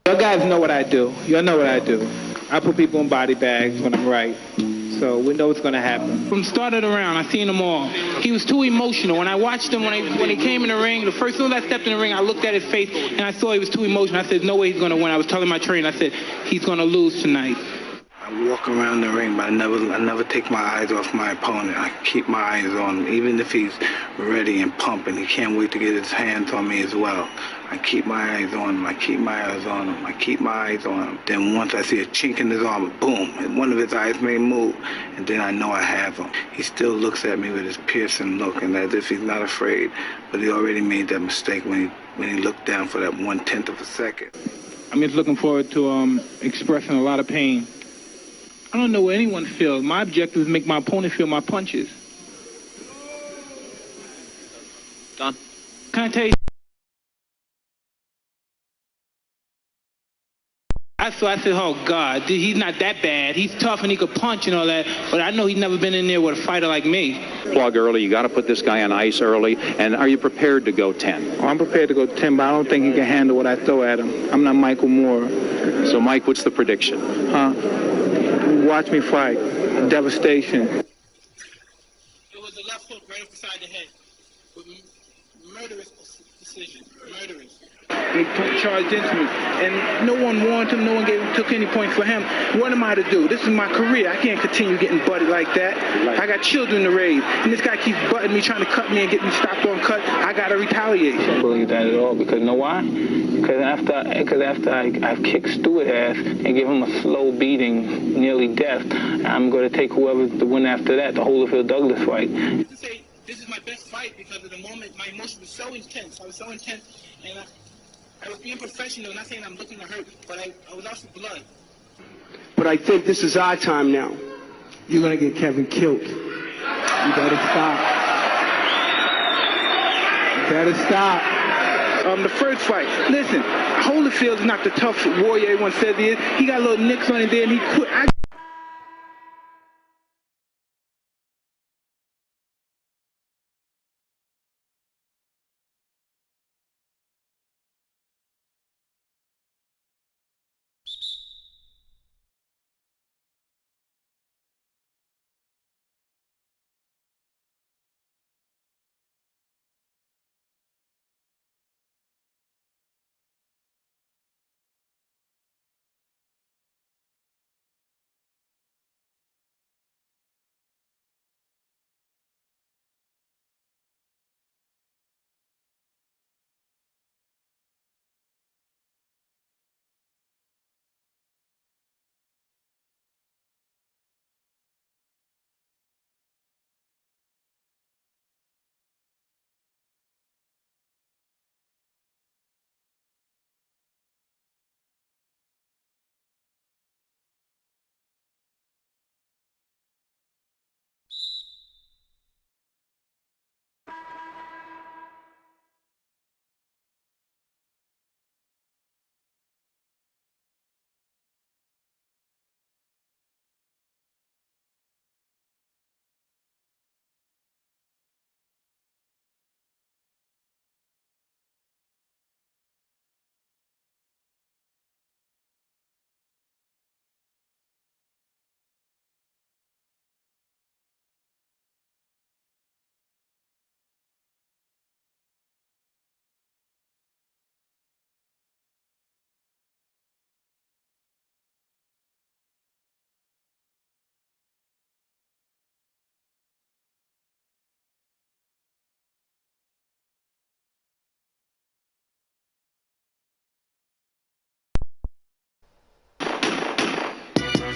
Y'all guys know what I do. Y'all know what I do. I put people in body bags when I'm right. So we know what's going to happen. From start of the round, I seen him all. He was too emotional. When I watched him, when he came in the ring, the first time I stepped in the ring, I looked at his face, and I saw he was too emotional. I said, no way he's going to win. I was telling my trainer, I said, he's going to lose tonight. I walk around the ring, but I never take my eyes off my opponent. I keep my eyes on him, even if he's ready and pumping. He can't wait to get his hands on me as well. I keep my eyes on him. I keep my eyes on him. I keep my eyes on him. Then once I see a chink in his armor, boom, and one of his eyes may move, and then I know I have him. He still looks at me with his piercing look, and as if he's not afraid, but he already made that mistake when he looked down for that 1/10 of a second. I'm just looking forward to expressing a lot of pain. I don't know what anyone feels. My objective is to make my opponent feel my punches. Done. Can I tell you? I said, oh, God, he's not that bad. He's tough and he could punch and all that, but I know he's never been in there with a fighter like me. Plug early. You got to put this guy on ice early. And are you prepared to go 10? Oh, I'm prepared to go 10, but I don't think he can handle what I throw at him. I'm not Michael Moore. So, Mike, what's the prediction? Watch me fight. Devastation. It was a left hook right up beside the head. With murderous precision. Murderous. He charged into me, and no one warned him, no one took any points for him. What am I to do? This is my career. I can't continue getting butted like that. I got children to raise, and this guy keeps butting me, trying to cut me and get me stopped on cut. I got to retaliate. I don't believe that at all, because you know why? Because after I kick Stewart ass and give him a slow beating, nearly death, I'm going to take whoever's the winner after that, the Holyfield Douglas fight. This is my best fight because at the moment my emotion was so intense. I was so intense, and I was being professional, not saying I'm looking to hurt, but I was also blood. But I think this is our time now. You're going to get Kevin killed. You better stop. You better stop. The first fight, listen, Holyfield's not the tough warrior everyone says he is. He got little nicks on him there, and he quit.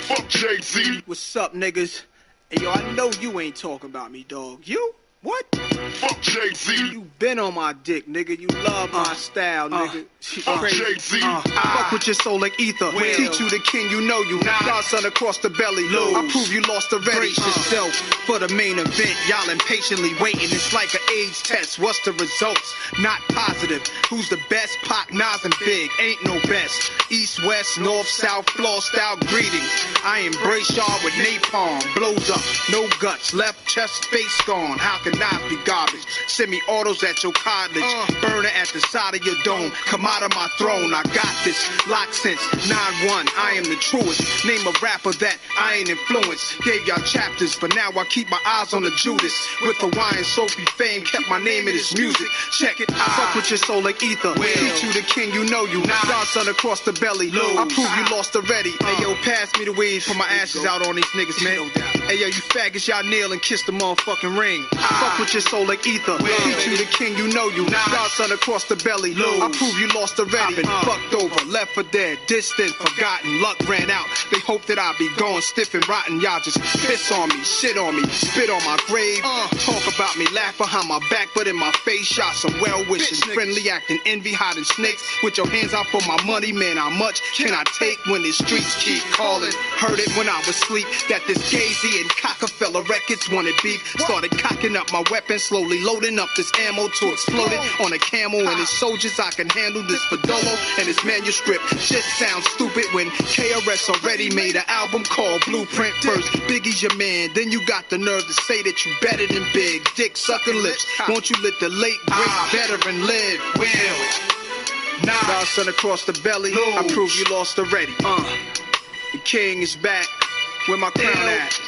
Fuck Jay-Z. What's up, niggas? Hey, yo, I know you ain't talking about me, dog. You? What? Fuck Jay-Z. You been on my dick, nigga. You love my style, nigga. Fuck Jay-Z. Fuck with your soul like ether. Teach you the king, you know you. Godson across the belly. I prove you lost already. Brace yourself for the main event. Y'all impatiently waiting. It's like an AIDS test. What's the results? Not positive. positive. Who's the best? Pac, Nas, and Big. Ain't no best. East, west, north, south, floor style greetings. I embrace y'all with napalm. Blows up, no guts, left chest, face gone. How can Nas be garbage? Semi-autos at your cottage. Burner at the side of your dome. Come out of my throne. I got this. Locked since 9-1. I am the truest. Name a rapper that I ain't influenced. Gave y'all chapters, but now I keep my eyes on the Judas. With Hawaiian Sophie fame, kept my name in his music. Check it, fuck with your soul like ether. Teach you the king, you know you. Godson across the belly. I prove you lost already. Hey yo, pass me the weed, put my ashes out on these niggas, man. Hey yo, you faggots, y'all kneel and kiss the motherfucking ring. Fuck with your soul like ether. Teach you the king, you know you. Godson across the belly. I prove you lost already. Been fucked over, left for dead, distant, forgotten. Luck ran out. They hope that I be gone stiff and rotten. Y'all just piss on me, shit on me, spit on my grave. Talk about me, laugh behind my back, but in my face, shot some well wishing, friendly acting, envy, hiding snakes. With your hands out for my money, man. How much can I take when the streets keep calling? Heard it when I was asleep that this Gazy and Cockefeller Records wanted beef. Started cocking up my weapon, slowly loading up this ammo to explode it on a camel and his soldiers. I can handle this Fadolo and his manuscript. Shit sounds stupid when KRS already made an album called Blueprint. First, Biggie's your man, then you got the nerve to say that you better than Big. Dick sucking lips, won't you let the late great veteran live? Will. Godson across the belly, I prove you lost already. The king is back, where my crown at?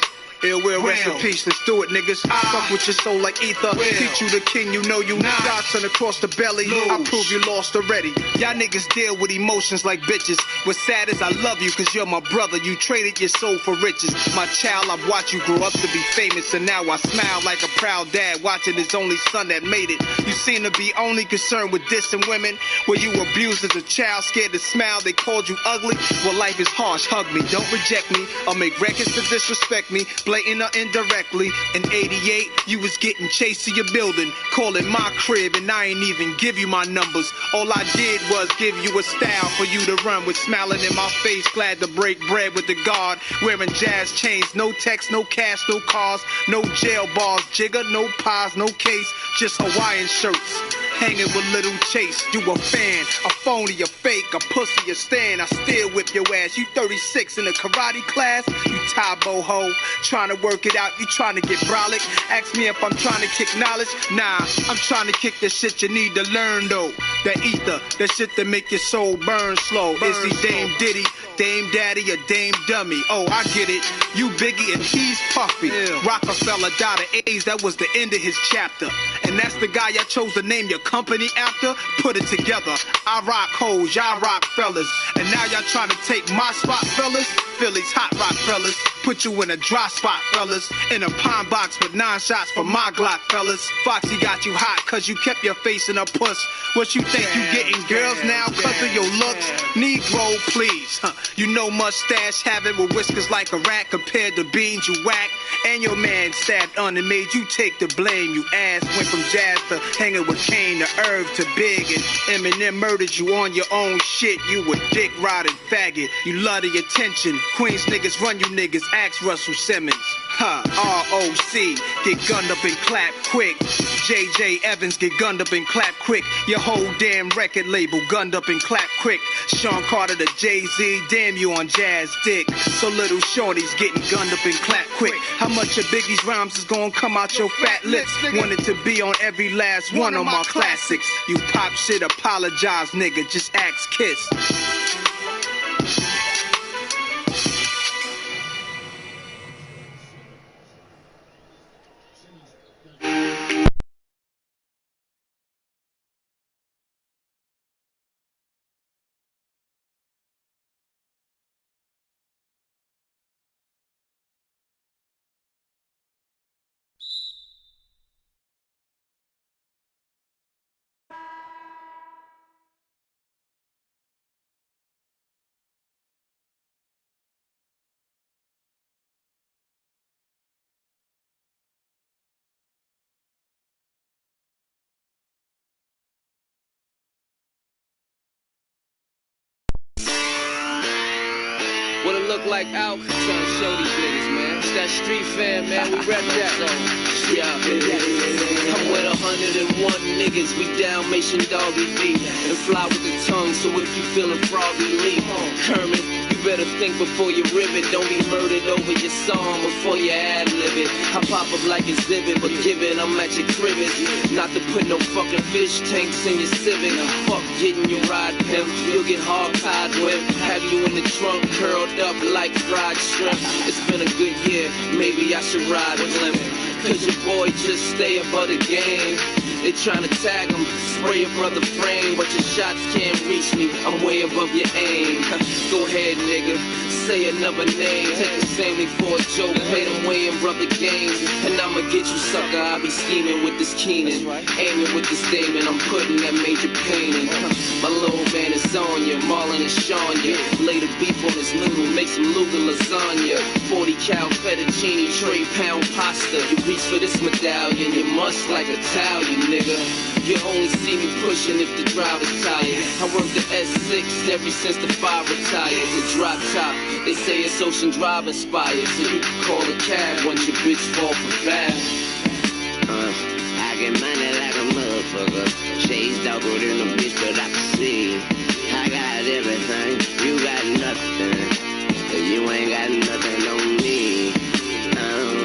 Ill will, rest in peace, let's do it, niggas. Fuck with your soul like ether. Teach you the king, you know you. Godson across the belly, I prove you lost already. Y'all niggas deal with emotions like bitches. What's sad is I love you, cause you're my brother. You traded your soul for riches. My child, I've watched you grow up to be famous, and now I smile like a proud dad watching his only son that made it. You seem to be only concerned with dissing women. Were you abused as a child, scared to smile, they called you ugly? Well, life is harsh, hug me, don't reject me, or make records to disrespect me. Blatant or indirectly, in 88, you was getting chased to your building, calling my crib, and I ain't even give you my numbers. All I did was give you a style for you to run with, smiling in my face, glad to break bread with the guard, wearing jazz chains, no text, no cash, no cars, no jail bars, jigger, no pies, no case, just Hawaiian shirts. Hanging with Little Chase, you a fan, a phony, a fake, a pussy, a stand. I still whip your ass. You 36 in a karate class, you Tybo ho. Trying to work it out, you trying to get brolic. Ask me if I'm trying to kick knowledge. Nah, I'm trying to kick the shit you need to learn though. That ether, that shit that make your soul burn slow. Is he Dame Diddy, Dame Daddy, or Dame Dummy? Oh, I get it. You Biggie and he's Puffy. Rockefeller died of AIDS, that was the end of his chapter. And that's the guy I chose to name your company after? Put it together. I rock hoes, y'all rock fellas. And now y'all trying to take my spot, fellas? Philly's hot rock fellas. Put you in a dry spot, fellas. In a pine box with 9 shots for my Glock, fellas. Foxy got you hot cause you kept your face in a puss. What you think you getting girls now cause of your looks? Negro, please. You know mustache having with whiskers like a rat compared to beans you whack. And your man stabbed on and made you take the blame. You ass went from jazz to hanging with Kane to Irv to Big. And Eminem murdered you on your own shit. You a dick riding faggot. You love the attention. Queens niggas run you niggas. Ask Russell Simmons. ROC, get gunned up and clap quick. JJ Evans, get gunned up and clap quick. Your whole damn record label gunned up and clap quick. Sean Carter to Jay-Z, damn you on Jazz Dick. So little shorties getting gunned up and clap quick. How much of Biggie's rhymes is gonna come out your fat lips? Wanted to be on every last one of my classics. You pop shit, apologize nigga, just ask Kiss. What it look like out? I'm trying to show these niggas, man. It's that street fam, man. We rep that. Yeah, I'm with 101 niggas. We Dalmatian doggy beat and fly with the tongue. So if you feeling froggy, leave. Kermit, you better think before you rib it. Don't be murdered over your song before you ad-lib it. I pop up like exhibit, but given I'm at your cribbage. Not to put no fucking fish tanks in your Civic. Fuck getting your ride pimp. You'll get hog-tied with. Have you in the trunk curled up like fried shrimp. It's been a good year. Maybe I should ride with limp. Cause your boy just stay above the game. They tryna tag him, spray a brother frame, but your shots can't reach me. I'm way above your aim. Go ahead, nigga, say another name. Take the family for a joke, play them weighing brother games. And I'ma get you, sucker. I be scheming with this Keenan, aiming with this Damon. I'm putting that major pain in. My little man is on ya, Marlon and Sean ya. Lay the beef on his noodle, make some Luga lasagna. 40 cal fettuccine, tray pound pasta. You reach for this medallion, you must like Italian, nigga. You only see me pushing if the driver's tired. I work the S6 ever since the 5 retired. The drop top, they say it's Ocean Drive inspired. So you can call a cab once your bitch fall for fast. I get money like a motherfucker. Shades darker than a bitch, but I can see. I got everything, you got nothing. But you ain't got nothing on me.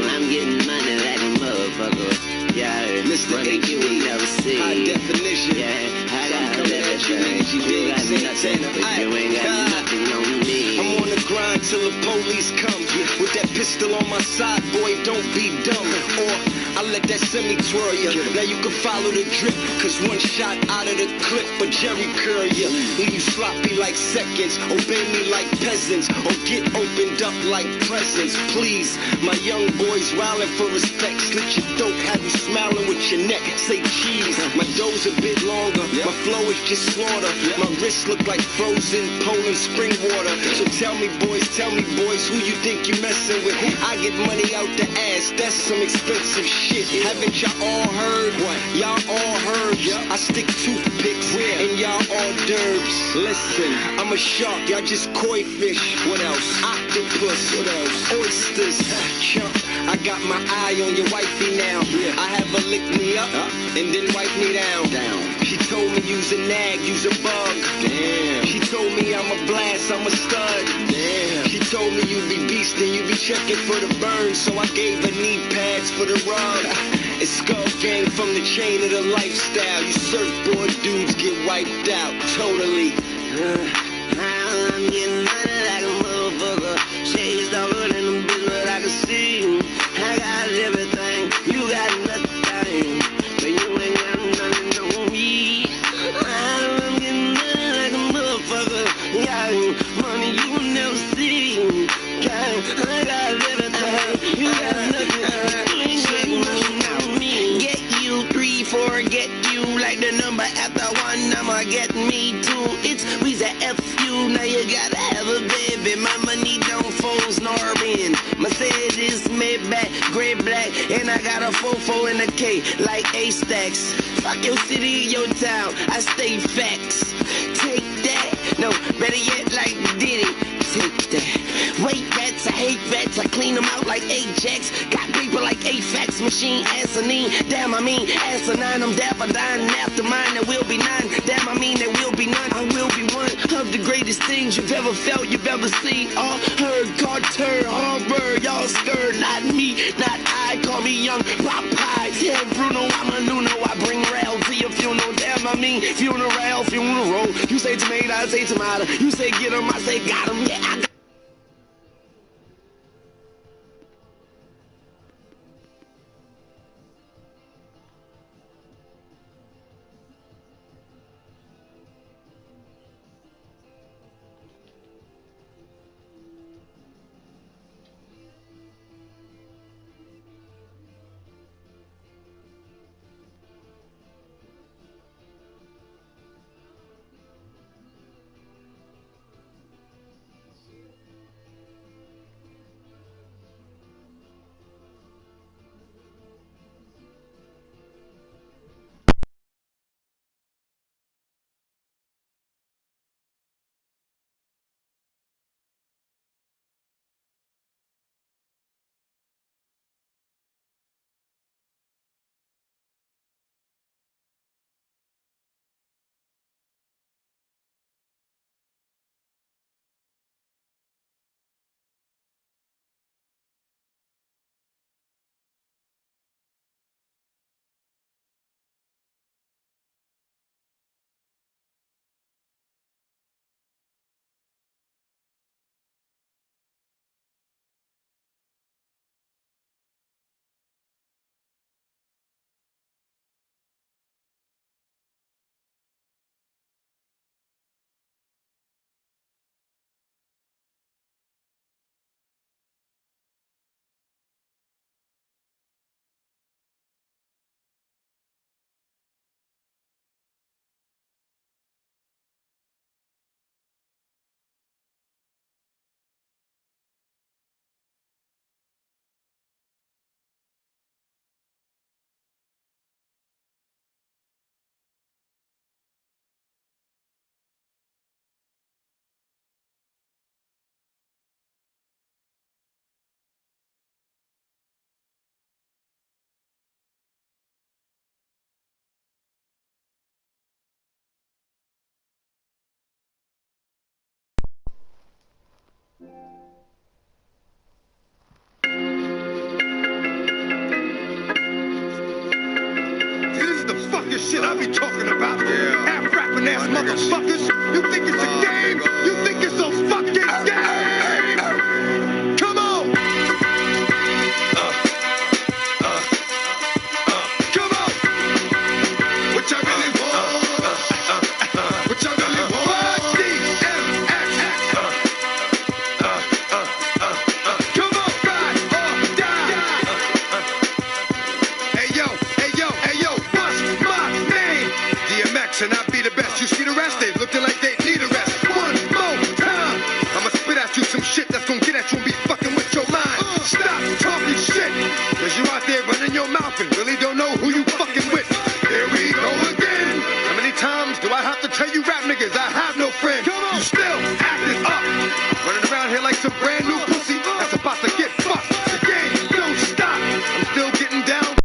I'm getting money like a motherfucker. Yeah, Mr. money you will never see. High definition. Yeah, I I'm got coming at you, everything. niggas, you You got dig? nothing, but you ain't got nothing on me. I'm on the grind till the police come. With that pistol on my side, boy, don't be dumb. Or I let that semi twirl ya. Now you can follow the drip, cause one shot out of the clip, but Jerry curl ya. Leave you sloppy like seconds, obey me like peasants, or get opened up like presents. Please, my young boys wildin' for respect. Slit your throat, have you smiling with your neck. Say cheese, my dough's a bit longer, my flow is just slaughter. My wrists look like frozen Poland spring water. So tell me boys, who you think you messing with? I get money out the ass, that's some expensive shit. Haven't y'all all heard? What? Y'all all heard? I stick toothpicks and y'all hors d'oeuvres. Listen, I'm a shark, y'all just koi fish. What else? Octopus. What else? Oysters. Chump, I got my eye on your wifey now. I have her lick me up and then wipe me down. She told me you's a nag, you's a bug. Damn. She told me I'm a blast, I'm a stud. Damn. She told me you be beastin', you be checking for the burn, so I gave her knee pads for the rub. It's skull gang from the chain of the lifestyle. You surfboard dudes get wiped out, totally. I'm getting money like a motherfucker. Shades darker than a bitch, but I can see. I got everything, you got nothing. But you ain't got nothing on me. I'm getting money like a motherfucker. Got money you will never see. I got everything, you got nothing. You ain't got nothing on me. Get you 3, 4, get you like the number after 1. I'ma get me 2. It's we's a FU. Now you gotta have a baby. My money don't fold nor bend. Mercedes, Maybach, gray black, and I got a 4-4 and a K like A-Stacks. Fuck your city, your town. I stay facts. Take that. No, better yet, like Diddy. Take that. Wait, rats, I hate rats. I clean them out like Ajax. Got people like AFAX, machine, asinine. Damn, I mean, asinine. I'm daffodine. After mine, there will be 9. Damn, I mean, there will be none. I will be one of the greatest things you've ever felt, you've ever seen. All heard, Carter, Harvard, y'all scared. Not me, not I. Call me young Popeye. Yeah, Bruno, I'm a Nuno. I bring rail to your funeral. Damn, I mean, funeral. You say tomato, I say tomato. You say get 'em, I say got 'em. Yeah, I got motherfuckers. You think it's a game? You think it's a fucking game? Come on. Come on. What y'all really want? What y'all really want? DMX. Come on, ride or die. Hey yo, what's my name? DMX, and I be the best. You see the rest? They looking like they need a rest. One more time. I'ma spit at you some shit that's gonna get at you and be fucking with your mind. Stop talking shit, cause you out there running your mouth and really don't know who you fucking with. Here we go again. How many times do I have to tell you rap niggas I have no friends? You still acting up, running around here like some brand new pussy that's about to get fucked. The game don't stop. I'm still getting down.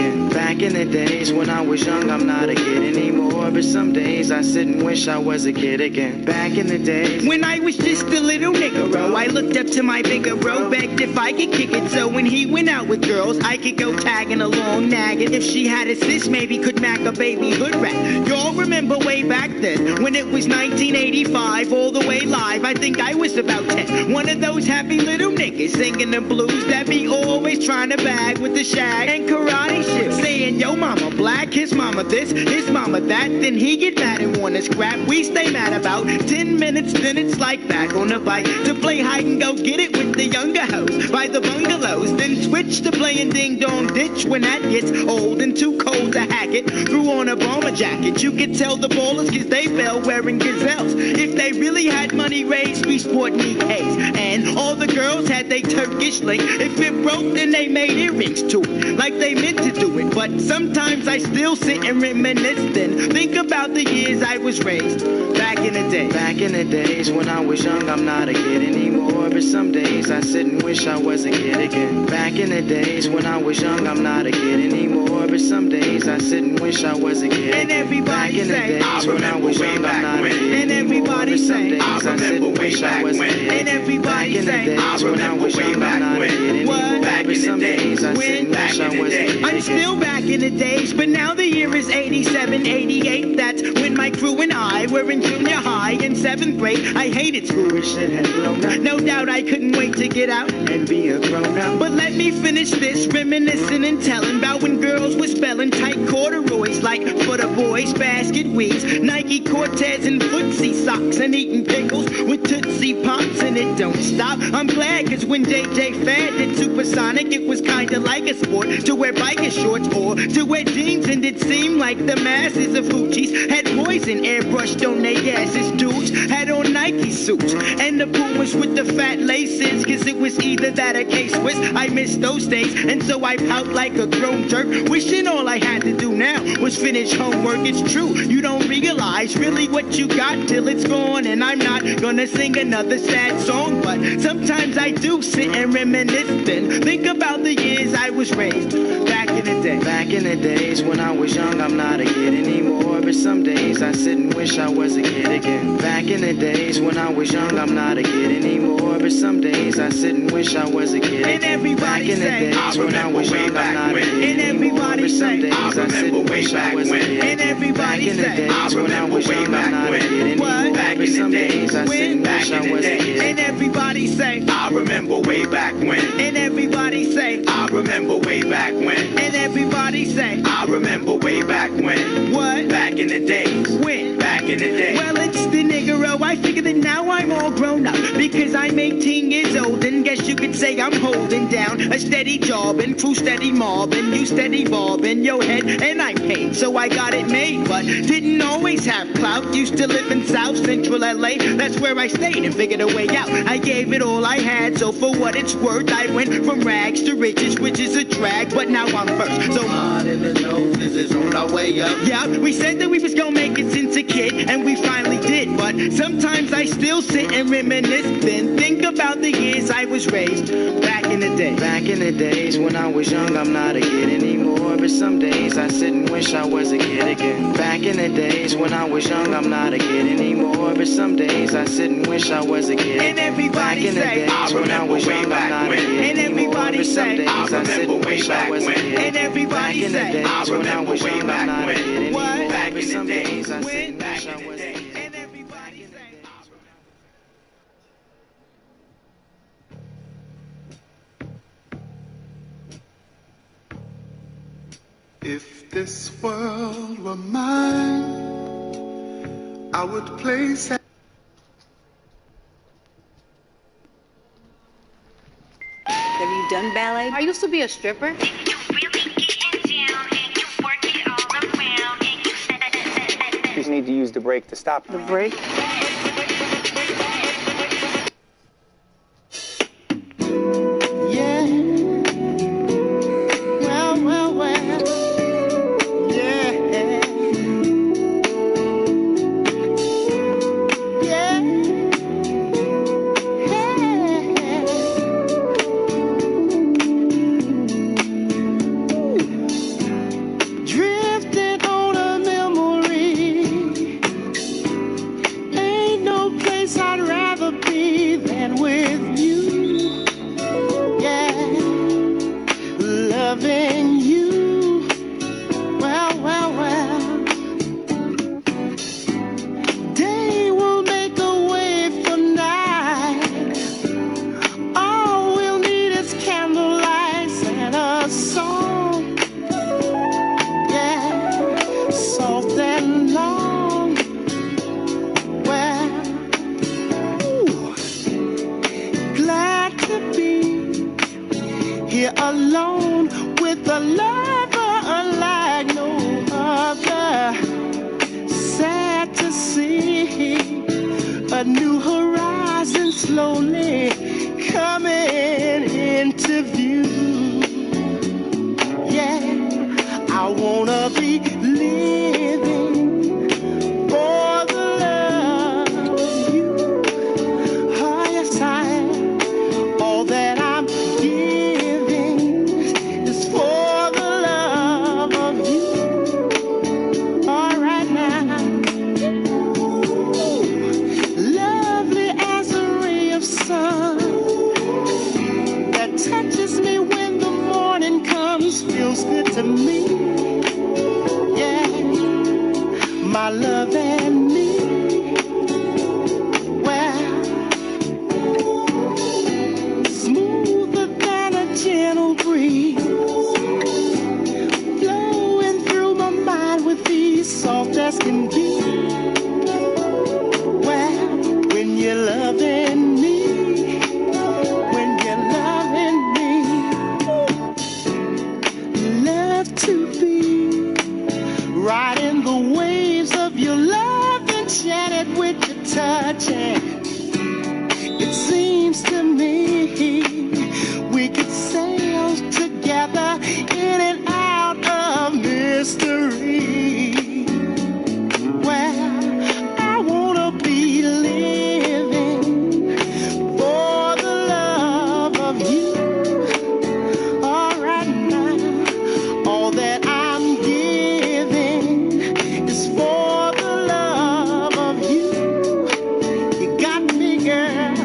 again. Back in the days when I was young, I'm not a kid anymore. But some days I sit and wish I was a kid again. Back in the days when I was just a little nigga, I looked up to my bigger bro, begged if I could kick it. So when he went out with girls, I could go tagging along, nagging. If she had a sis, maybe could mac a baby hood rat. Y'all remember way back then, when it was 1985, all the way live. I think I was about 10. One of those happy little niggas singing the blues that be always trying to bag with the shag and karate shit. Saying, yo, mama black, his mama this, his mama that. Then he get mad and wanna scrap. We stay mad about 10 minutes, then it's like back on the bike to play hide and go get it with the younger hoes by the bungalows. Then switch to playing ding dong ditch when that gets old and too cold to hack it. Threw on a bomber jacket. You could tell the ballers cause they fell wearing gazelles. If they really had money raised, we sport Nikes. And all the girls had they Turkish link. If it broke, then they made earrings to it, like they meant to do it. But sometimes I still sit and reminisce, then think about the years I was raised back in the day. Back in the days when I was young, I'm not a kid anymore. But some days I sit and wish I was a kid again. Back in the days when I was young, I'm not a kid anymore. But some days I sit and wish I was a kid. And everybody say, I remember way back when. And everybody say, I remember way back when. And everybody say, I remember way back when. What? Back in the days I sit and wish I was a kid. I'm still back in the days, but now the year is 87, 88. That's when my crew and I were in junior high in 7th grade. I hated school. No doubt I couldn't wait to get out and be a grown-up. But let me finish this, reminiscing and telling about when girls were spelling tight corduroys like for the boys, basket weaves, Nike Cortez and footsie socks, and eating pickles with Tootsie Pops, and it don't stop. I'm glad cause when JJ Fad did Supersonic, it was kinda like a sport to wear biker shorts or to wear jeans, and it seemed like the masses of hoochies had poison airbrushed on their asses. Dudes had on Nike suits and the Pumas with the fat laces, cause it was either that or K-Swiss. I miss those days, and so I pout like a grown jerk, wishing all I had to do now was finish homework. It's true, you don't realize really what you got till it's gone, and I'm not gonna sing another sad song, but sometimes I do sit and reminisce, then think about the years I was raised back in the day. Back in the days when I was young, I'm not a kid anymore. But some days I sit and wish I was a kid again. Back in the days when I was young, I'm not a kid anymore. But some days I sit and wish I was a kid again. And everybody say, I remember way back when. And everybody say, I remember way back when. And everybody say, I remember way back when. What? Back in the days I sit and wish I was a kid. And everybody say, I remember way back when. and everybody say, I remember way back when. and everybody say, I remember way back when. what? Back in the days. When? Back in the day. Well, it's the niggero. I figure that now I'm all grown up because I'm 18 years old, and guess you could say I'm holding down a steady job and crew steady mobbing, you steady bobbing your head, and I'm paid, so I got it made, but didn't always have clout. Used to live in South Central LA, that's where I stayed and figured a way out. I gave it all I had, so for what it's worth, I went from rags to riches, which is a drag, but now I'm first. So in the noses is on our way up. yeah, we said that we was gonna make it since a kid, and we finally did, but sometimes I still sit and reminisce, then think about the years I was raised back in the day. Back in the days when I was young, I'm not a kid anymore. But some days I sit and wish I was a kid again. Back in the days when I was young, I'm not a kid anymore. But some days I sit and wish I was a kid. And everybody Back in the say, days when I was young, I'm not a kid and everybody anymore. But some say, days I sit and wish I was a kid. and everybody Back in the say, days when I was young, I'm not a kid anymore. What? Back But in the some days days I sit when? and wish I was a kid. and everybody say. If this world were mine, I would place it. Have you done ballet? I used to be a stripper. You just need to use the brake to stop. The break. Yeah. Well. Yeah. Yeah. wanna be living for the love of you. Oh, yes, I am. All that I'm giving is for the love of you. All right now. Lovely as a ray of sun that touches me when the morning comes, feels good to me. Yeah, my love and me. Well, smoother than a gentle breeze, flowing through my mind with ease, soft as can be. Well, when you're loving me, when you're loving me, love to be riding the waves of your love, enchanted with your touch. And it seems to me we could sail together in and out of mystery. Well, I wanna be living for the love of you. All right now, all that I'm giving is for the love of you. You got me, girl.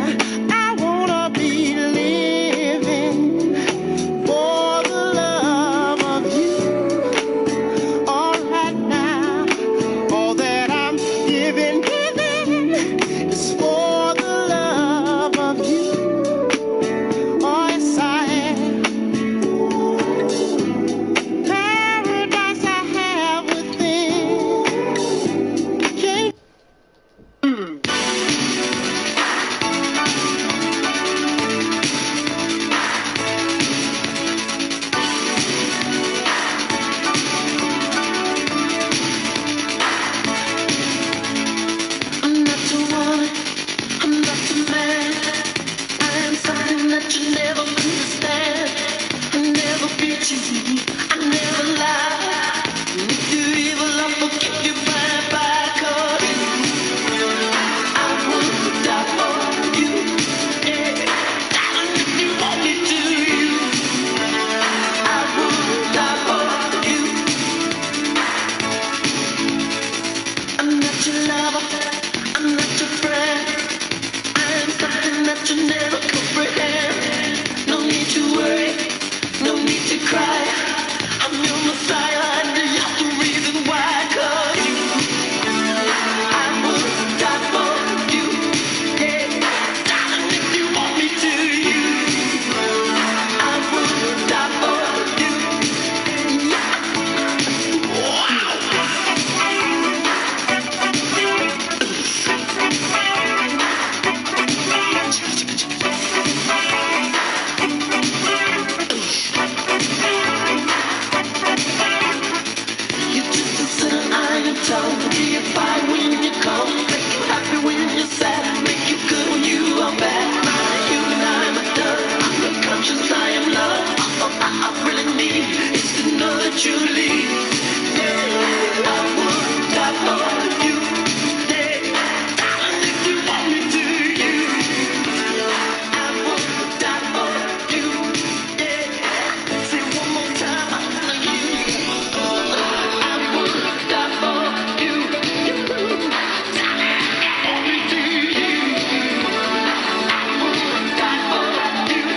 I wanna be living for the love of you. All right now, all that I'm giving is for the love of you. Oh, yes, I am. Paradise I have within. Can't I'm not the woman, I'm not the man. I am something that you never understand. I never beat you, I never lie. And if you're evil, I'll forgive you bye. 'Cause I would die for you. Yeah, darling, if you want me to, I would die for you. I'm not your lover, I'm not your friend. I am something that you never comprehend. No need to worry, no need to cry. I'm your Messiah and you're the reason why. 'Cause I would die for you. Yeah, darling, if you want me to, I would die for you. Yeah. You just a sinner, I am told. Be a fire when you come. Make you happy when you're sad. Make you good when you are bad. I'm human, I'm a dove. I'm not conscious, I am love. All I really need is to know that you leave. Yeah, I would die for you. Yeah, darling, if you want me to, I would die for you. Yeah, say one more time, I love you. I would die for you. Darling, want me to, I would die for you.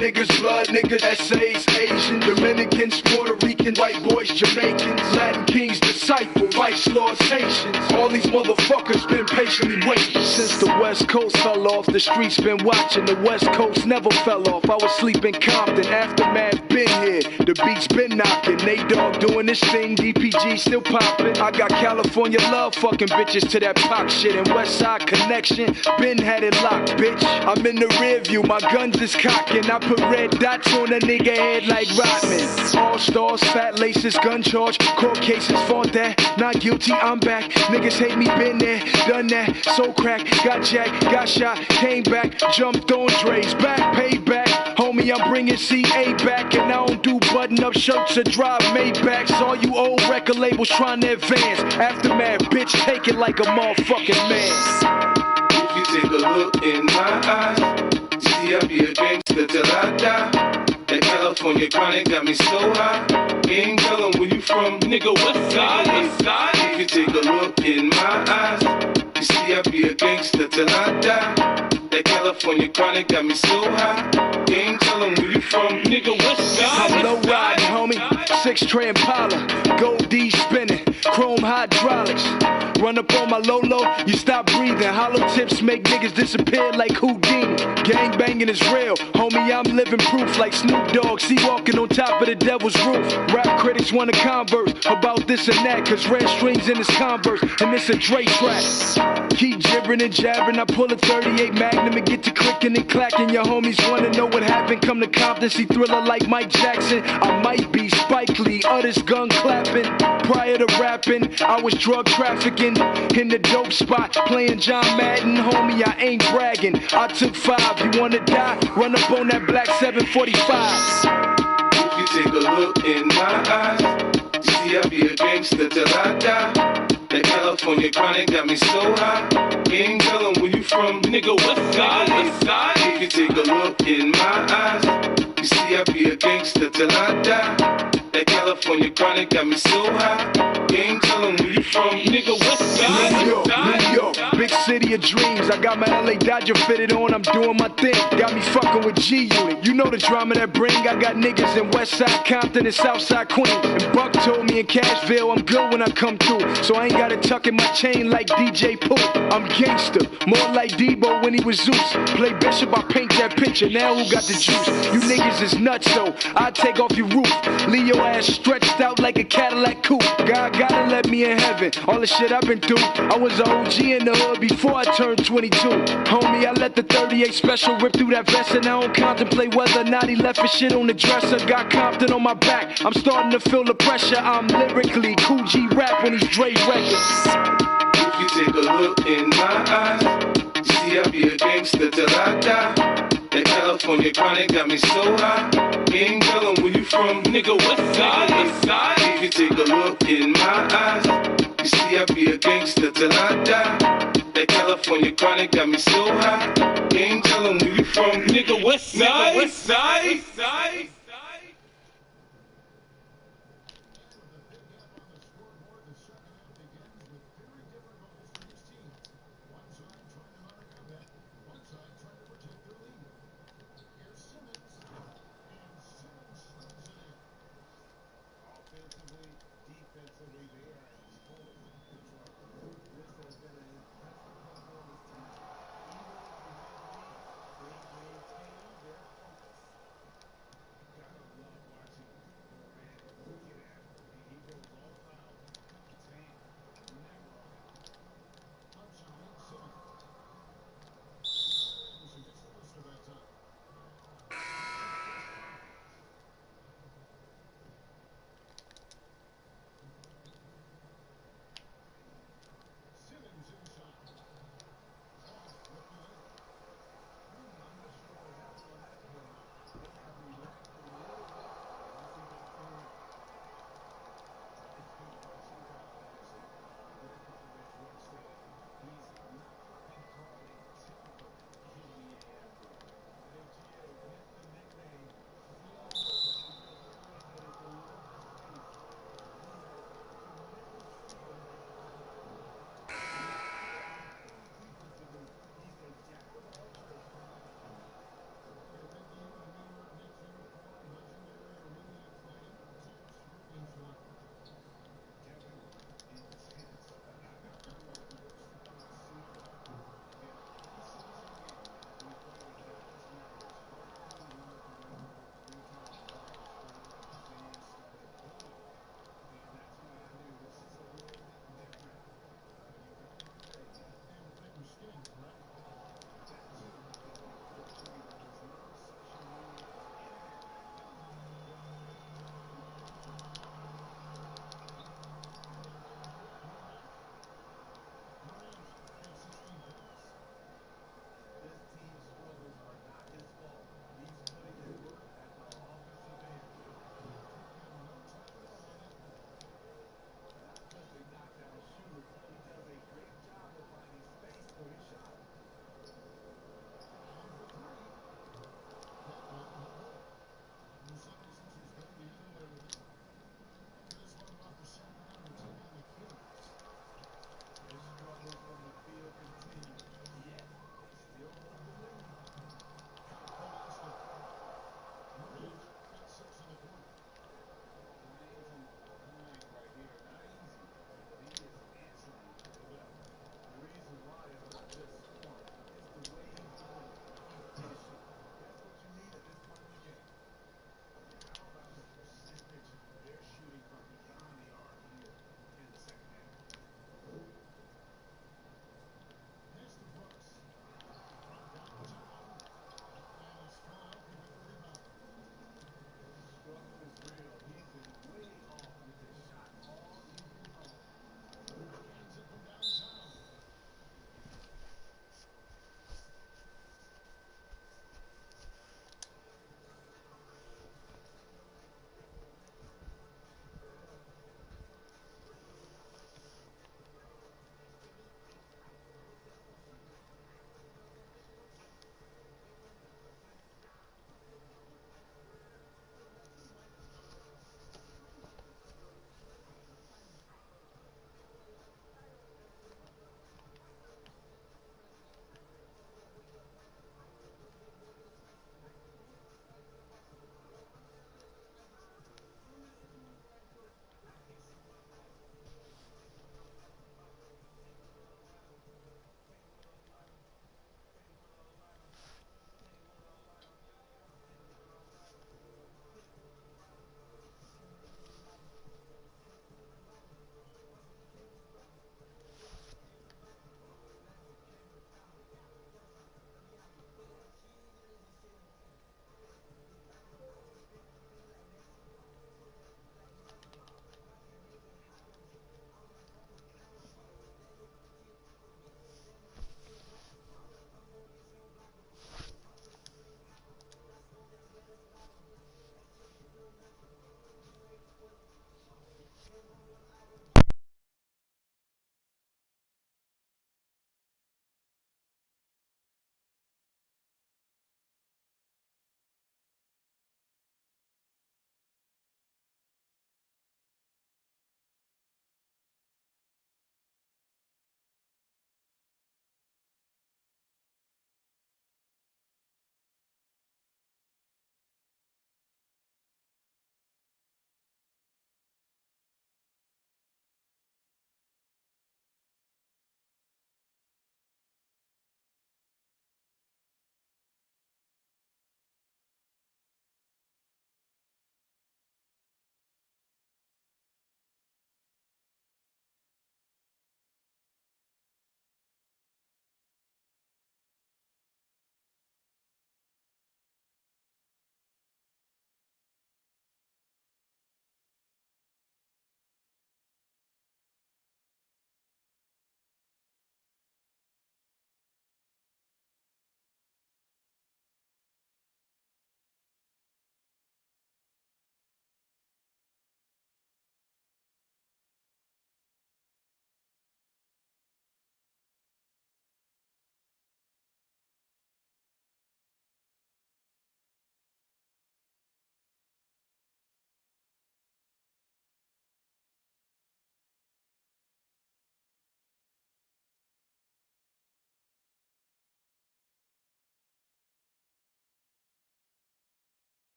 niggas, blood niggas, essays, Asian, Dominicans, Puerto Rican, white boys, Jamaicans, Latin kings, disciple, vice lords, Haitians. All these motherfuckers been patiently waiting. Since the West Coast fell off, the streets been watching. The West Coast never fell off. I was sleeping Compton, Aftermath been here. The beats been knocking. Nate Dogg doing this thing, DPG still popping. I got California love fucking bitches to that pop shit. And West Side Connection, been had it locked, bitch. I'm in the rear view, my guns is cocking. I put red dots on a nigga head like Rodman. All stars, fat laces, gun charge, court cases, fought that. Not guilty, I'm back. Niggas hate me, been there, done that. So crack, got jacked, got shot, came back, jumped on Dre's back, payback. Homie, I'm bringing CA back, and I don't do button-up shirts or drive Maybachs. All you old record labels trying to advance. Aftermath, bitch, take it like a motherfucking man. If you take a look in my eyes, you see I be a gangster till I die. That California chronic got me so high. You ain't tellin' where you from, nigga, what side? If you take a look in my eyes, you see I be a gangster till I die. That California chronic got me so high. You ain't tellin' where you from, nigga, what side? I'm low riding, homie. 6-tray Impala, gold D spinning, chrome hydraulics. Run up on my Lolo, you stop breathing. Hollow tips make niggas disappear like Houdini. Gang banging is real, homie, I'm living proof like Snoop Dogg. See walking on top of the devil's roof. Rap critics wanna converse about this and that, cause red strings in his Converse, and it's a Dre track. Keep gibbering and jabbering, I pull a 38 Magnum and get to clicking and clacking. Your homies wanna know what happened, come to Compton, see Thriller like Mike Jackson. I might be Spike Lee, others gun clapping. Prior to rapping, I was drug trafficking in the dope spot, playing John Madden. Homie, I ain't bragging, I took 5. You wanna die? Run up on that black 745. If you take a look in my eyes, you see I be a gangster till I die. That California chronic got me so high. You ain't tellin' where you from, nigga, what side? If you take a look in my eyes, you see I be a gangster till I die. That California chronic got me so high. You ain't tellin' where you from, nigga, what side? New York, big city of dreams. I got my LA Dodger fitted on, I'm doing my thing. Got me fucking with G-Unit. You know the drama that bring. I got niggas in Westside Compton and Southside Queens. And Buck told me in Cashville I'm good when I come through. So I ain't gotta tuck in my chain like DJ Pooh. I'm gangster, more like Debo when he was Zeus. Play Bishop, I paint that picture, now who got the juice? You niggas is nuts, so I take off your roof. Leave your ass stretched out like a Cadillac coupe. God gotta let me in heaven, all the shit I've been through. I was an OG in the hood before I turned 22. Homie, I let the 38 special rip through that vest, and I don't contemplate whether or not he left his shit on the dresser. Got Compton on my back, I'm starting to feel the pressure. I'm lyrically Cool G rap when he's Dre records. If you take a look in my eyes, you see I be a gangster till I die. That California chronic got me so high. You ain't tellin' where you from, nigga, what side? If you take a look in my eyes, you see I be a gangster till I die. That California chronic got me so high. You ain't tellin' where you from, nigga, what side? What side?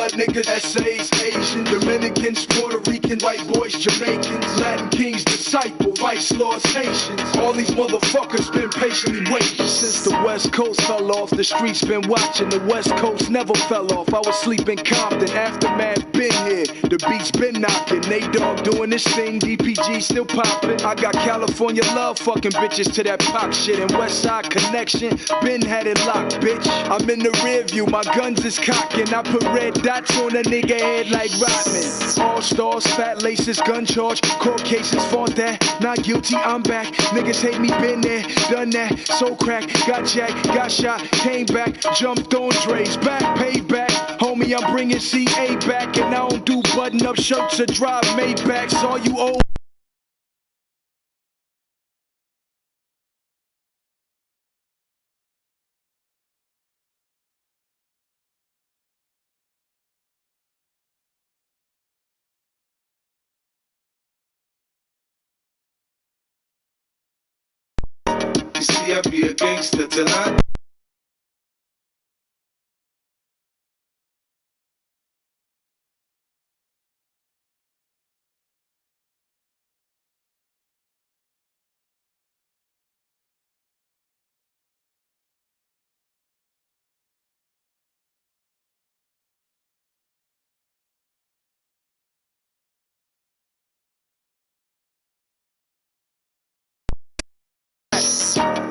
blood niggas. Essays, Asian, Dominicans, Puerto Rican, white boys, Jamaicans, Latin kings, disciples, vice lords, Haitians. All these motherfuckers been patiently waiting. Since the West Coast fell off, the streets been watching. The West Coast never fell off. I was sleeping Compton, Aftermath been here. The beats been knocking. Nate Dogg doing this thing, DPG still popping. I got California love fucking bitches to that pop shit. And West Side Connection, been had it locked, bitch. I'm in the rear view, my guns is cocking. I put red dots on a nigga head like Rodman. All stars, fat laces, gun charge, court cases, fought that. Not guilty, I'm back. Niggas hate me, been there, done that. So crack, got jacked, got shot, came back, jumped on Dre's back, payback. Homie, I'm bringing CA back, and I don't do button-up shirts or drive Maybachs. All you old You see, I be a gangster till I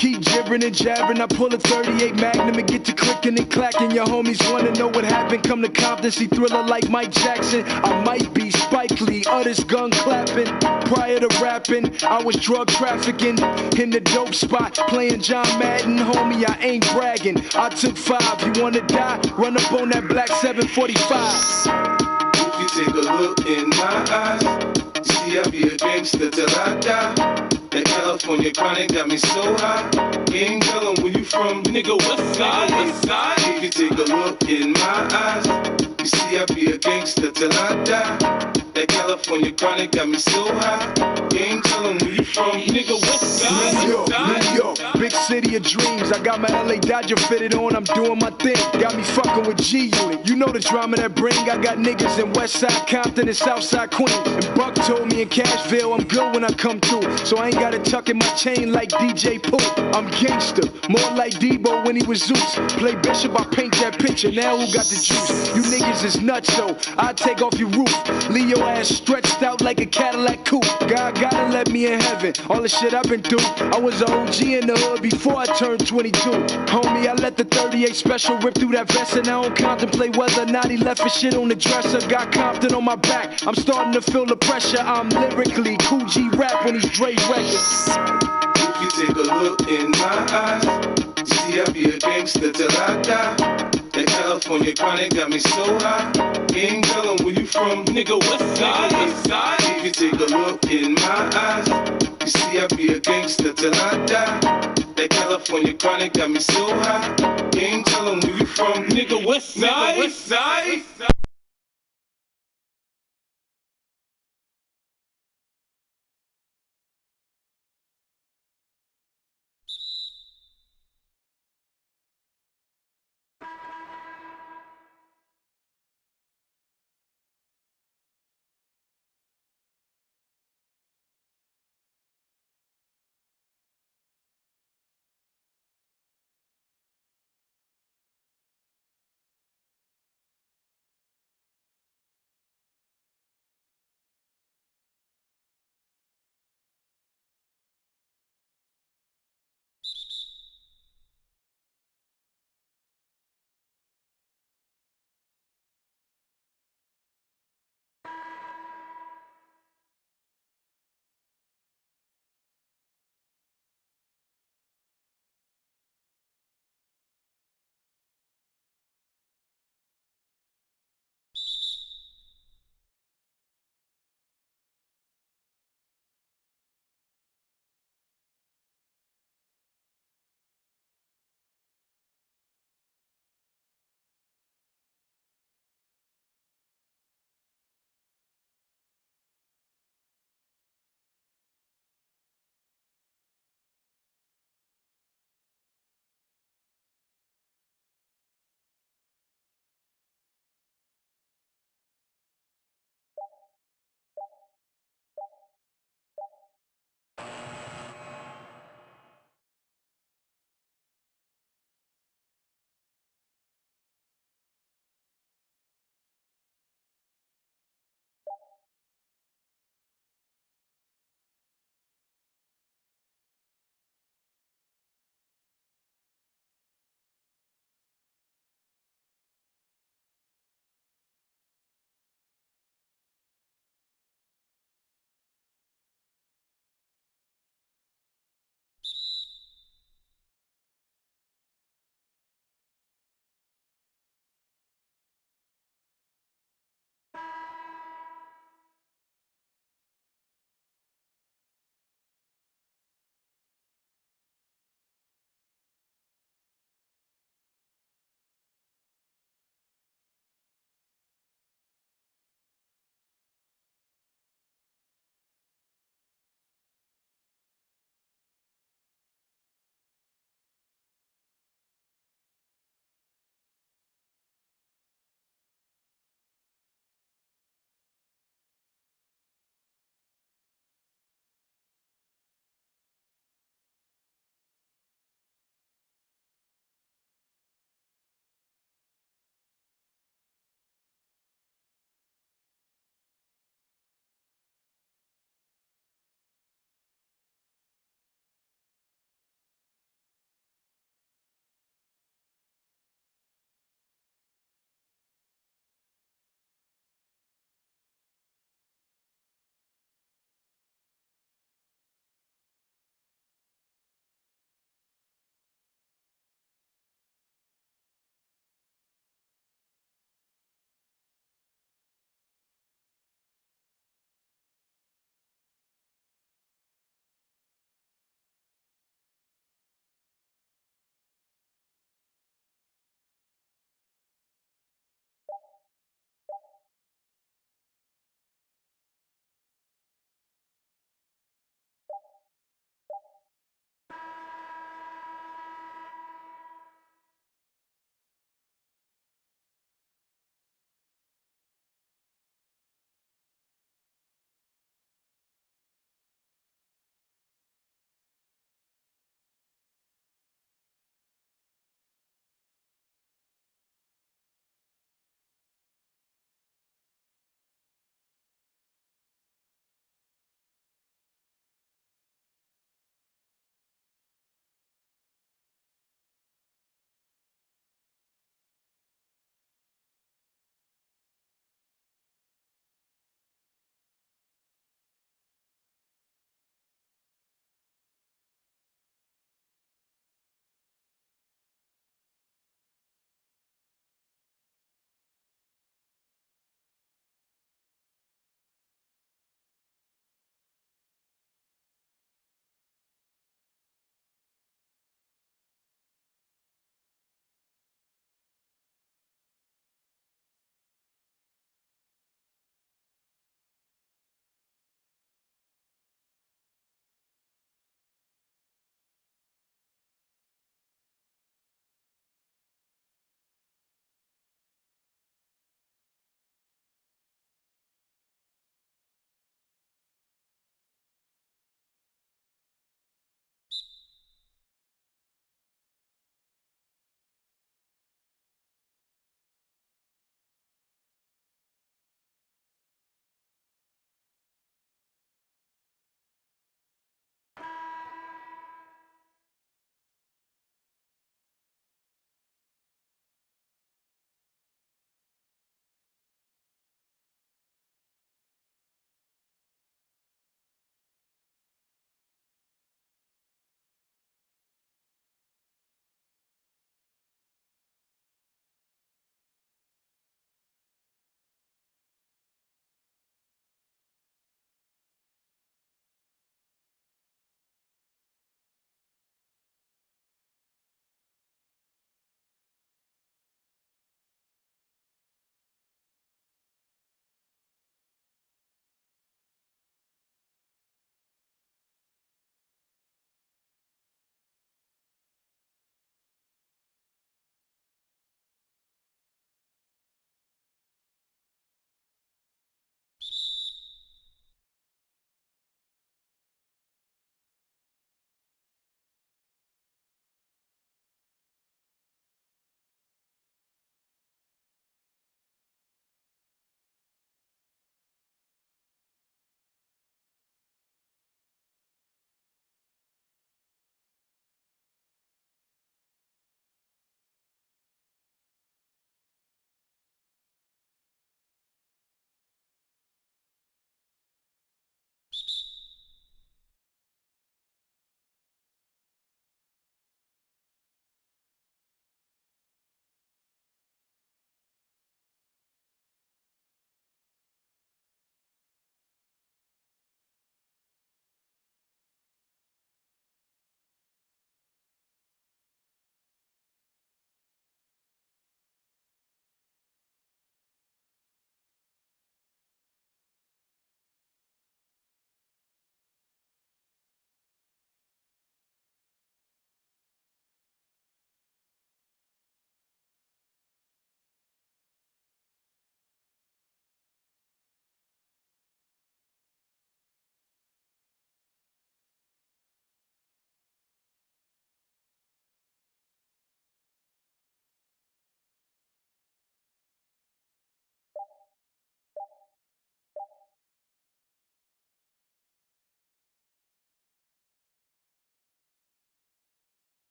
keep jibbering and jabbering. I pull a 38 Magnum and get to clicking and clacking. Your homies wanna know what happened. Come to Compton, see Thriller like Mike Jackson. I might be Spike Lee, others gun clapping. Prior to rapping, I was drug trafficking in the dope spot, playing John Madden. Homie, I ain't bragging. I took 5. You wanna die? Run up on that black 745. If you take a look in my eyes, you see I be a gangster till I die. That California chronic got me so high. You ain't tellin' where you from, nigga, west side, west side. If you take a look in my eyes, you see I be a gangster till I die. That California chronic got me so high. You ain't tellin' where you from, nigga, west side, New York, New York, big city of dreams. I got my LA Dodger fitted on, I'm doing my thing. Got me fucking with G Unit. You know the drama that bring. I got niggas in West Side Compton and South Side Queens. And Buck told me in Cashville I'm good when I come through. So I ain't gotta tuck in my chain like DJ Pooh. I'm gangster, more like Debo when he was Zeus. Play Bishop, I paint that picture. Now who got the juice? You niggas is nuts, so I take off your roof. Leave your ass stretched out like a Cadillac coupe. God gotta let me in heaven. All the shit I've been through. I was an OG in the hood before I turned 22. Homie, I let the 38 special rip through that vest, and I don't contemplate whether or not he left his shit on the dresser. Got Compton on my back. I'm starting to feel the pressure. I'm lyrically Cool G rap on these Dre records. If you take a look in my eyes, you see I be a gangster till I die. That California chronic got me so high. You ain't tellin' where you from, nigga, west side, west side. If you take a look in my eyes, you see I be a gangster till I die. That California chronic got me so high. You ain't tellin' where you from, nigga, west side, west side.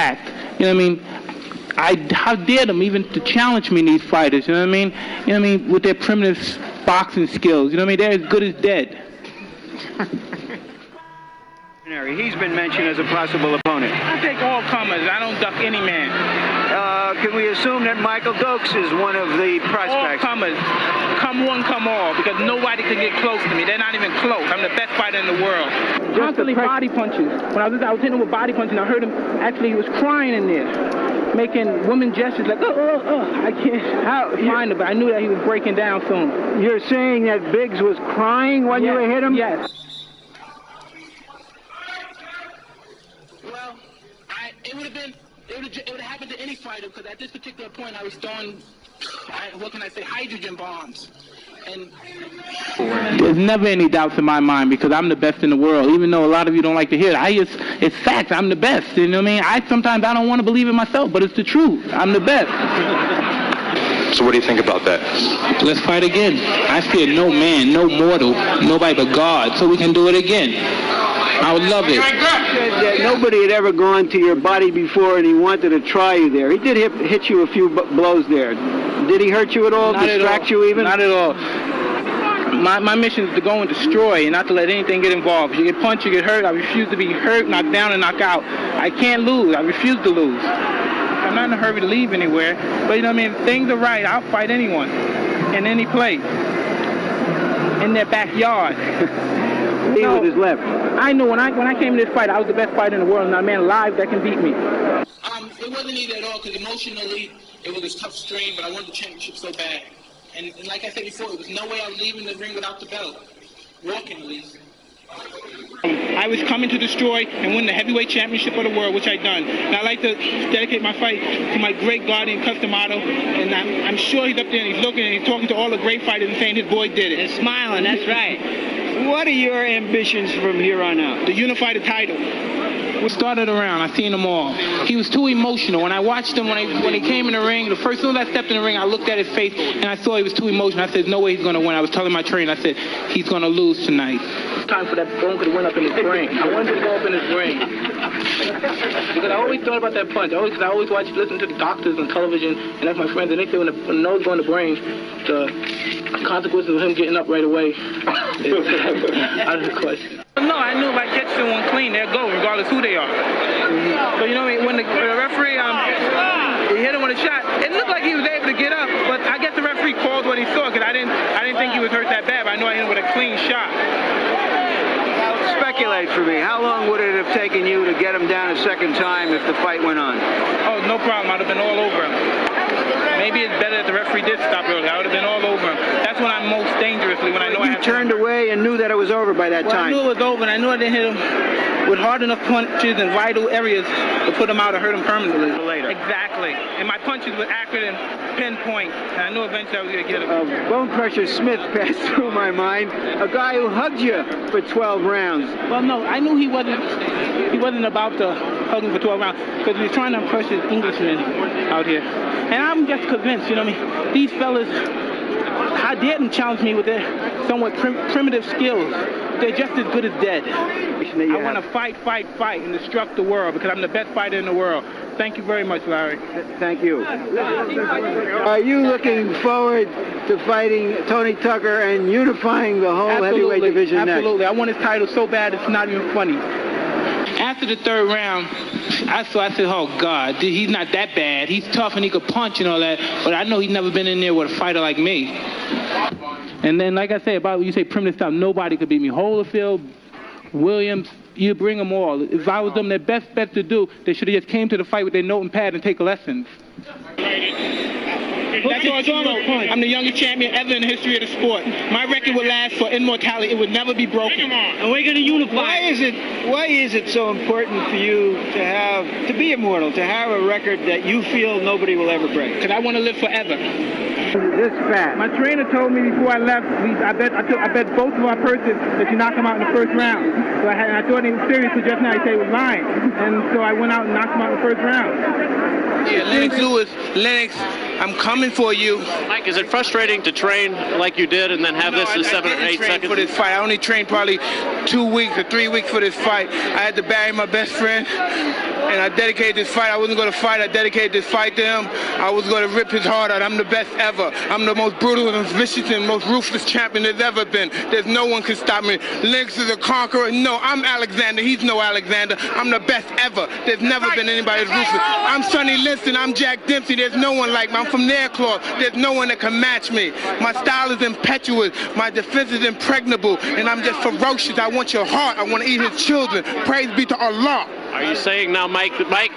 fact, you know what I mean, how dare them even to challenge me, these fighters, you know what I mean? You know what I mean, with their primitive boxing skills, you know what I mean? They're as good as dead. He's been mentioned as a possible opponent. I take all comers. I don't duck any man. Can we assume that Michael Dokes is one of the prospects? All comers. Come one, come all, because nobody can get close to me. They're not even close. I'm the best fighter in the world. Constantly body punches. When I was hitting him with body punches, and I heard him, actually, he was crying in there, making woman gestures like, I can't find him, but I knew that he was breaking down soon. You're saying that Biggs was crying when you hit him? Yes. It would have happened to any fighter, because at this particular point I was throwing, what can I say, hydrogen bombs. And there's never any doubts in my mind, because I'm the best in the world, even though a lot of you don't like to hear it. It's facts. I'm the best. You know what I mean? Sometimes I don't want to believe it myself, but it's the truth. I'm the best. So what do you think about that? Let's fight again. I fear no man, no mortal, nobody but God, so we can do it again. I would love it. That nobody had ever gone to your body before, and he wanted to try you there. He did hit you a few blows there. Did he hurt you at all? Not distract at all. You even? Not at all. My mission is to go and destroy, and not to let anything get involved. If you get punched, you get hurt. I refuse to be hurt, knocked down, and knocked out. I can't lose. I refuse to lose. I'm not in a hurry to leave anywhere. But you know what I mean? If things are right, I'll fight anyone in any place, in their backyard. With his left. I knew when I came to this fight, I was the best fighter in the world, and not a man alive that can beat me. It wasn't easy at all, because emotionally it was a tough strain, but I wanted the championship so bad. And like I said before, there was no way I was leaving the ring without the belt. Walking, at least. I was coming to destroy and win the heavyweight championship of the world, which I'd done. And I'd like to dedicate my fight to my great guardian, Cus D'Amato, and I'm sure he's up there and he's looking and he's talking to all the great fighters and saying his boy did it. And smiling, that's right. What are your ambitions from here on out? To unify the title. We started around. I seen them all. He was too emotional. When I watched him, when he came in the ring, the first time I stepped in the ring, I looked at his face and I saw he was too emotional. I said, no way he's going to win. I was telling my trainer, I said, he's going to lose tonight. Time for that bone could have went up in his brain. I wanted to go up in his brain. Because I always thought about that punch. I always listen to the doctors on television, and that's my friends, and they say when the nose go in the brain, the consequences of him getting up right away is out of the question. No, I knew if I catch someone clean, they'll go, regardless who they are. So, you know what I mean? When the referee he hit him with a shot, it looked like he was able to get up, but I guess the referee called what he saw, because I didn't think he was hurt that bad, but I knew I hit him with a clean shot. Speculate for me. How long would it have taken you to get him down a second time if the fight went on? Oh, no problem. I'd have been all over him. Maybe it's better that the referee did stop early. I would have been all over him. That's when I'm most dangerously, when I know I have... You turned away and knew that it was over by that time. I knew it was over, and I knew I didn't hit him with hard enough punches in vital areas to put him out or hurt him permanently. Later. Exactly. And my punches were accurate and pinpoint, and I knew eventually I was going to get him. Bone Crusher Smith passed through my mind. A guy who hugged you for 12 rounds. Well, no, I knew he wasn't about to hug me for 12 rounds, because he was trying to impress his Englishmen out here. And I'm just convinced, you know what I mean? These fellas, how dare them challenge me with their somewhat primitive skills? They're just as good as dead. I want to fight, and destruct the world, because I'm the best fighter in the world. Thank you very much, Larry. Thank you. Are you looking forward to fighting Tony Tucker and unifying the whole heavyweight division next? Absolutely. I want his title so bad it's not even funny. After the third round, I said, oh, God, he's not that bad. He's tough and he could punch and all that, but I know he's never been in there with a fighter like me. And then, like I say, about you say primitive stuff, nobody could beat me. Holyfield, Williams, you bring them all. If I was them, their best bet to do, they should have just came to the fight with their note and pad and take lessons. That's all you know. I'm the youngest champion ever in the history of the sport. My record would last for immortality. It would never be broken. And we're going to unify. Why is it so important for you to be immortal, to have a record that you feel nobody will ever break? Because I want to live forever. This fat. My trainer told me before I left, I bet both of our purses that you knock him out in the first round. So I thought he was serious, but just now he said he was lying. And so I went out and knocked him out in the first round. Yeah, Lennox Lewis. Lennox, I'm coming for you. Mike, is it frustrating to train like you did and then have this in 7 or 8 seconds? For this fight. I only trained probably 2 weeks or 3 weeks for this fight. I had to bury my best friend. and I dedicated this fight. I wasn't going to fight. I dedicated this fight to him. I was going to rip his heart out. I'm the best ever. I'm the most brutal and vicious and most ruthless champion there's ever been. There's no one can stop me. Lynx is a conqueror. No, I'm Alexander. He's no Alexander. I'm the best ever. There's never been anybody as ruthless. I'm Sonny Liston. I'm Jack Dempsey. There's no one like me. I'm from Nairclaw. There's no one that can match me. My style is impetuous. My defense is impregnable. And I'm just ferocious. I want your heart. I want to eat his children. Praise be to Allah. Are you saying now, Mike? That's right.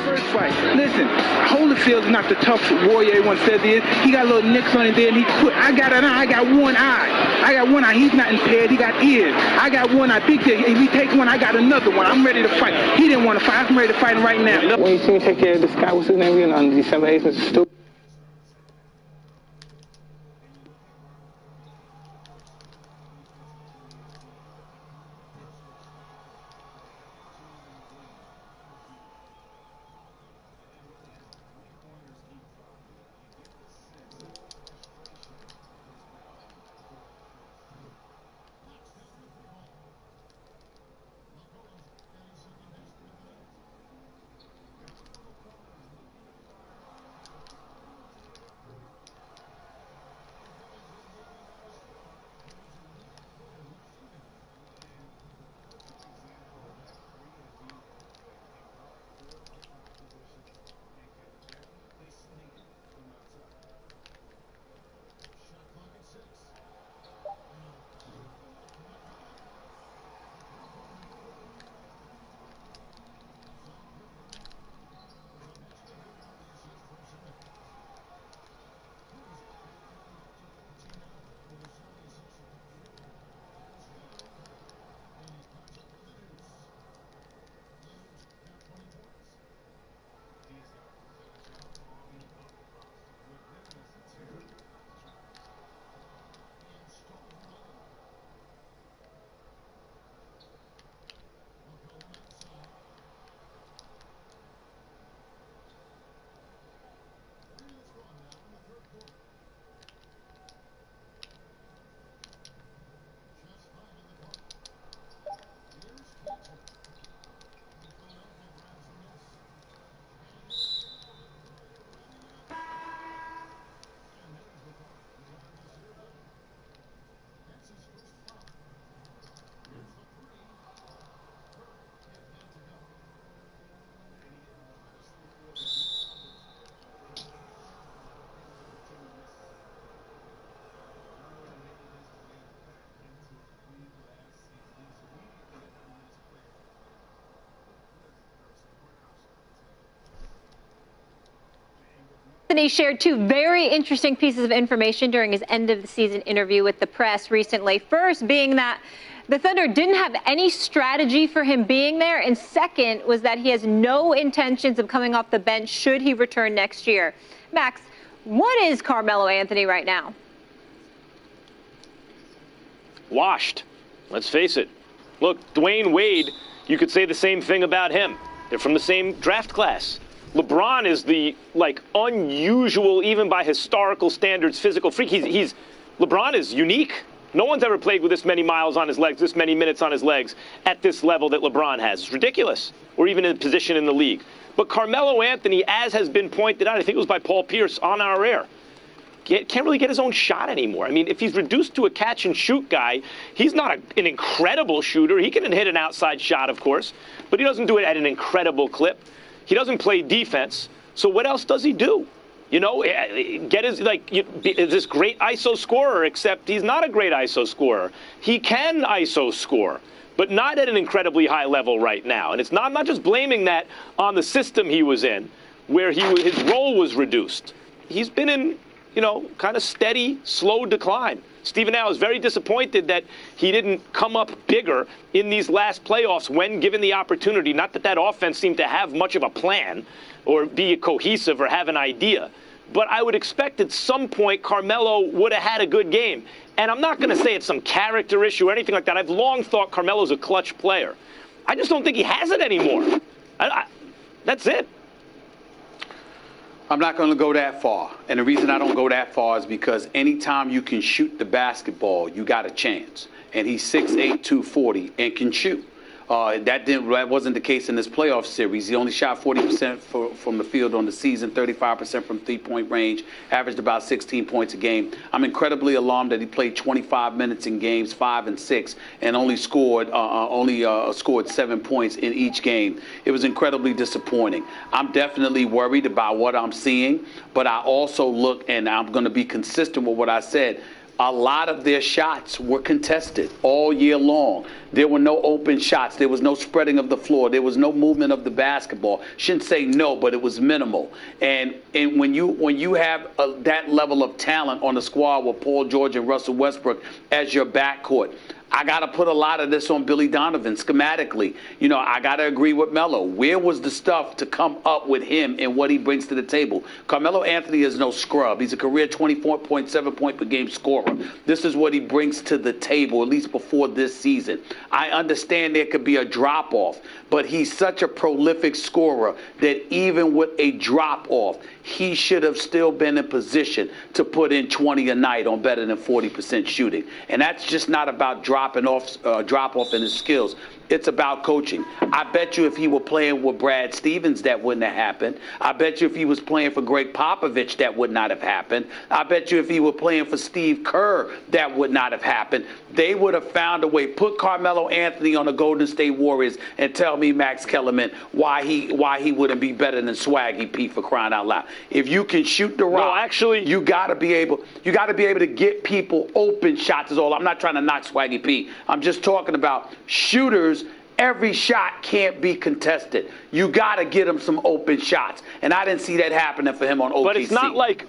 First fight. Listen, Holyfield's not the tough warrior everyone says he is. He got little nicks on it there, and he quit. I got an eye. I got one eye. I got one eye. He's not impaired. He got ears. I got one eye. Big deal. If he takes one, I got another one. I'm ready to fight. He didn't want to fight. I'm ready to fight him right now. When you see me take care of this guy, what's his name again, on December 8th, Mr. Stu? Anthony shared two very interesting pieces of information during his end-of-the-season interview with the press recently. First being that the Thunder didn't have any strategy for him being there, and second was that he has no intentions of coming off the bench should he return next year. Max, what is Carmelo Anthony right now? Washed. Let's face it. Look, Dwayne Wade, you could say the same thing about him. They're from the same draft class. LeBron is the, unusual, even by historical standards, physical freak. LeBron is unique. No one's ever played with this many miles on his legs, this many minutes on his legs at this level that LeBron has. It's ridiculous. Or even in a position in the league. But Carmelo Anthony, as has been pointed out, I think it was by Paul Pierce on our air, can't really get his own shot anymore. I mean, if he's reduced to a catch-and-shoot guy, he's not an incredible shooter. He can hit an outside shot, of course, but he doesn't do it at an incredible clip. He doesn't play defense, so what else does he do? You know, is this great ISO scorer, except he's not a great ISO scorer. He can ISO score, but not at an incredibly high level right now. And I'm not just blaming that on the system he was in, where his role was reduced. He's been in, kind of steady, slow decline. Stephen A. is very disappointed that he didn't come up bigger in these last playoffs when given the opportunity. Not that that offense seemed to have much of a plan or be cohesive or have an idea. But I would expect at some point Carmelo would have had a good game. And I'm not going to say it's some character issue or anything like that. I've long thought Carmelo's a clutch player. I just don't think he has it anymore. That's it. I'm not going to go that far. And the reason I don't go that far is because anytime you can shoot the basketball, you got a chance. And he's 6'8", 240, and can shoot. That wasn't the case in this playoff series. He only shot 40% from the field on the season, 35% from three-point range, averaged about 16 points a game. I'm incredibly alarmed that he played 25 minutes in games 5 and 6 and only scored 7 points in each game. It was incredibly disappointing. I'm definitely worried about what I'm seeing, but I also look, and I'm going to be consistent with what I said. A lot of their shots were contested all year long. There were no open shots. There was no spreading of the floor. There was no movement of the basketball. Shouldn't say no, but it was minimal. And when you have that level of talent on the squad with Paul George and Russell Westbrook as your backcourt, I got to put a lot of this on Billy Donovan schematically. You know, I got to agree with Melo. Where was the stuff to come up with him and what he brings to the table? Carmelo Anthony is no scrub. He's a career 24.7 point per game scorer. This is what he brings to the table, at least before this season. I understand there could be a drop-off, but he's such a prolific scorer that even with a drop-off, he should have still been in position to put in 20 a night on better than 40% shooting. And that's just not about drop off in his skills. It's about coaching. I bet you if he were playing with Brad Stevens, that wouldn't have happened. I bet you if he was playing for Greg Popovich, that would not have happened. I bet you if he were playing for Steve Kerr, that would not have happened. They would have found a way. Put Carmelo Anthony on the Golden State Warriors and tell me, Max Kellerman, why he wouldn't be better than Swaggy P, for crying out loud. If you can shoot the rock, you got to be able to get people open shots. Is all. I'm not trying to knock Swaggy P. I'm just talking about shooters. Every shot can't be contested. You got to get him some open shots. And I didn't see that happening for him on OKC. But it's not like,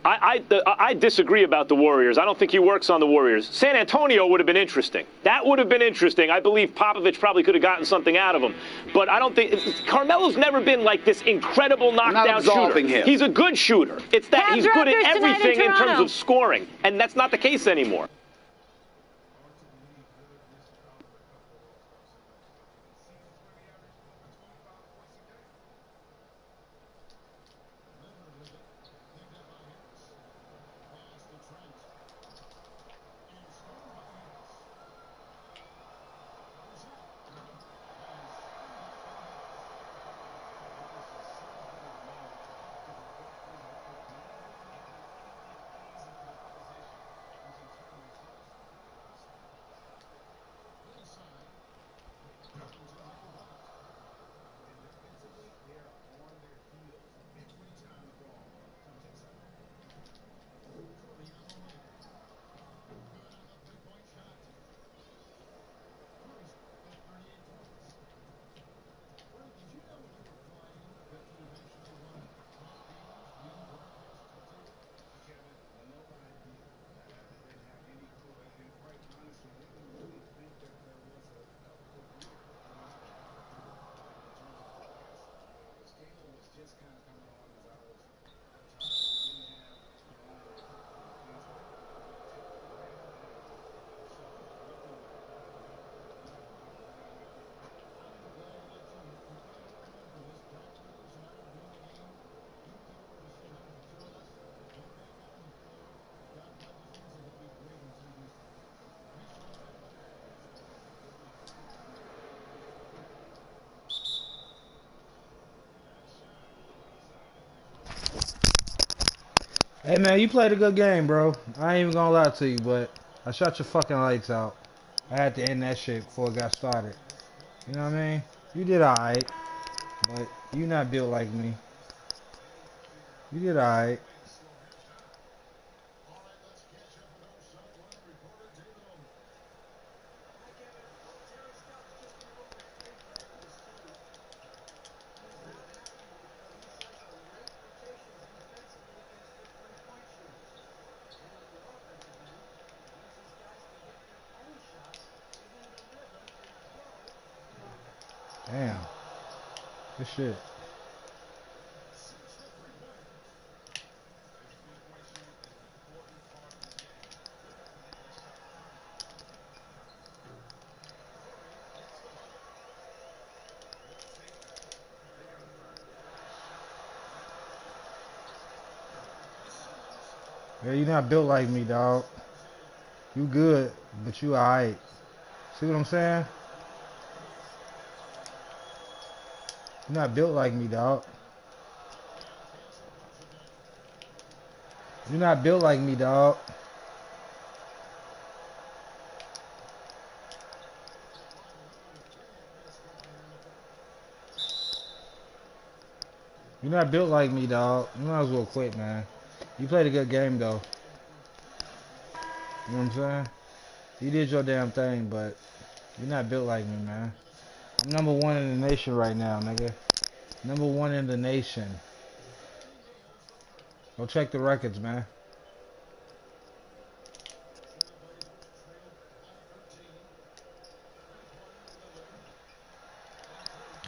I disagree about the Warriors. I don't think he works on the Warriors. San Antonio would have been interesting. That would have been interesting. I believe Popovich probably could have gotten something out of him. But I don't think Carmelo's never been like this incredible knockdown shooter. Him. He's a good shooter. It's that he's good at everything in terms of scoring. And that's not the case anymore. Hey man, you played a good game, bro. I ain't even gonna lie to you, but I shot your fucking lights out. I had to end that shit before it got started. You know what I mean? You did alright, but you not built like me. You did alright. Damn. Good shit. Yeah, you not built like me, dog. You good, but you alright. See what I'm saying? You not built like me, dog. You not built like me, dog. You're not built like me, dog. You might as well quit, man. You played a good game, though. You know what I'm saying? You did your damn thing, but you're not built like me, man. I'm number one in the nation right now, nigga. Number one in the nation. Go check the records, man.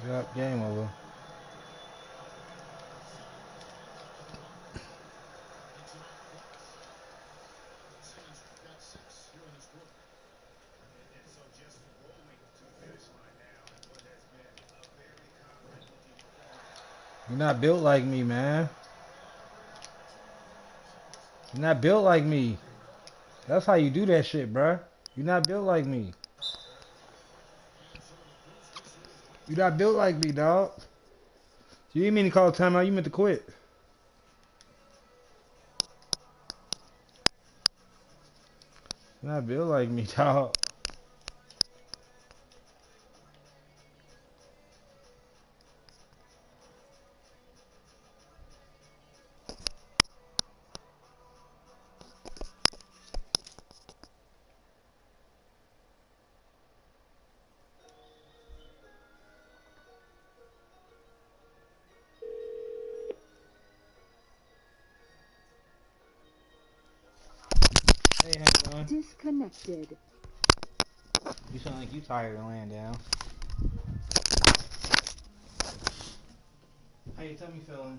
Yep, game over. You're not built like me, man. You're not built like me. That's how you do that shit, bruh. You're not built like me. You're not built like me, dog. You didn't mean to call timeout. You meant to quit. You're not built like me, dog. Hey, how you doing? Disconnected. You sound like you tired of laying down. How you tell me feeling?